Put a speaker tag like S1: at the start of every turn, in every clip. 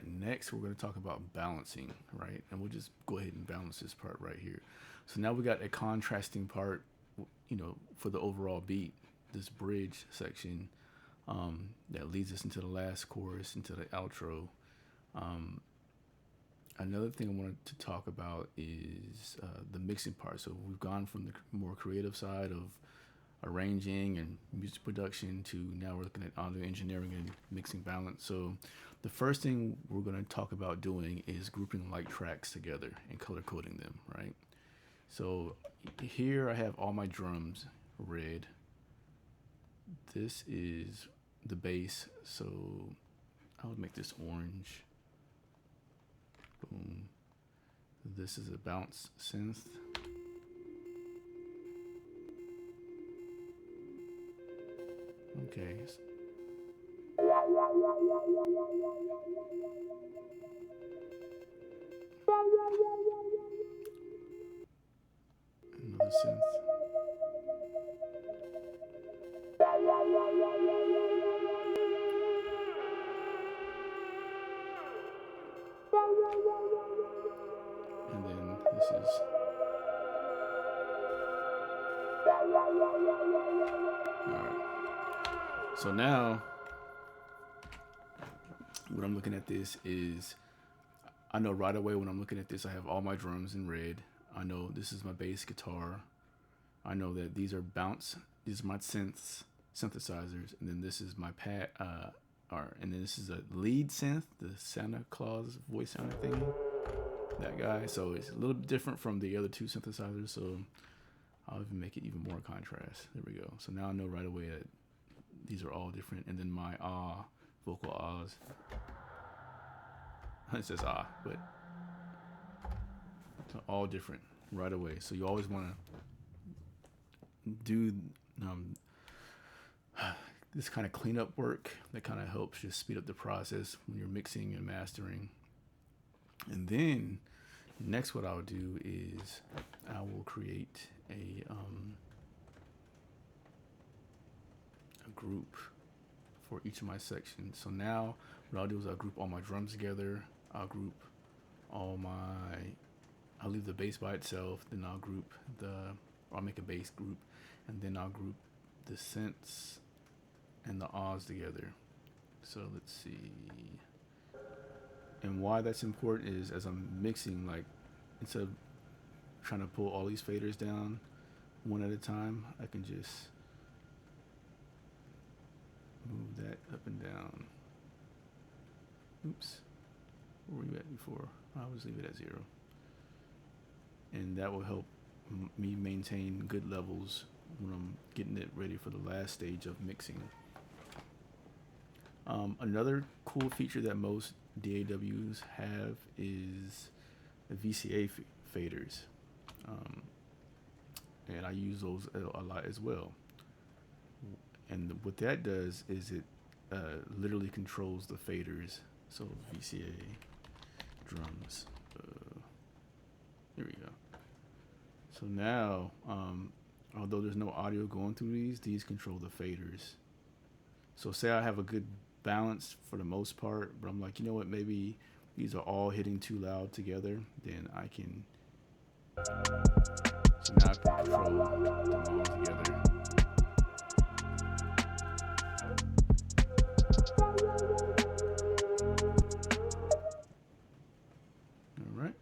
S1: right, next we're going to talk about balancing, right? And we'll just go ahead and balance this part right here. So now we got a contrasting part, for the overall beat, this bridge section that leads us into the last chorus, into the outro. Um, Another thing I wanted to talk about is the mixing part. So we've gone from the more creative side of arranging and music production to now we're looking at audio engineering and mixing balance. So the first thing we're going to talk about doing is grouping like tracks together and color coding them, right? So here I have all my drums red. This is the bass, so I would make this orange. Boom. This is a bounce synth. Okay. Another synth. And then this is. Alright. So now, what I'm looking at this is, I know right away when I'm looking at this, I have all my drums in red. I know this is my bass guitar. I know that these are bounce. These are my synthesizers, and then this is my pad. And then this is a lead synth, the Santa Claus voice sounding thing. That guy. So it's a little bit different from the other two synthesizers. So I'll even make it even more contrast. There we go. So now I know right away that these are all different. And then my vocal ahs. It says but all different right away. So you always want to do this kind of cleanup work that kind of helps just speed up the process when you're mixing and mastering. And then next, what I'll do is I will create a group for each of my sections. So now what I'll do is I'll group all my drums together. I'll group I'll leave the bass by itself. Then I'll make a bass group, and then I'll group the synths and the ahs together. So let's see. And why that's important is as I'm mixing, like instead of trying to pull all these faders down one at a time, I can just move that up and down. Oops. Where were you at before? I'll just leave it at 0. And that will help me maintain good levels when I'm getting it ready for the last stage of mixing. Another cool feature that most DAWs have is the VCA faders. And I use those a lot as well. And what that does is it literally controls the faders. So VCA drums. Here we go. So now, although there's no audio going through these control the faders. So say I have a good balance for the most part, but I'm like, you know what, maybe these are all hitting too loud together, then I can. So now I can control them all together. All right.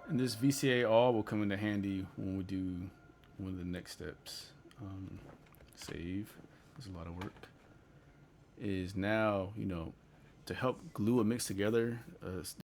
S1: And this VCA all will come into handy when we do one of the next steps. Save. There's a lot of work. Is now, to help glue a mix together,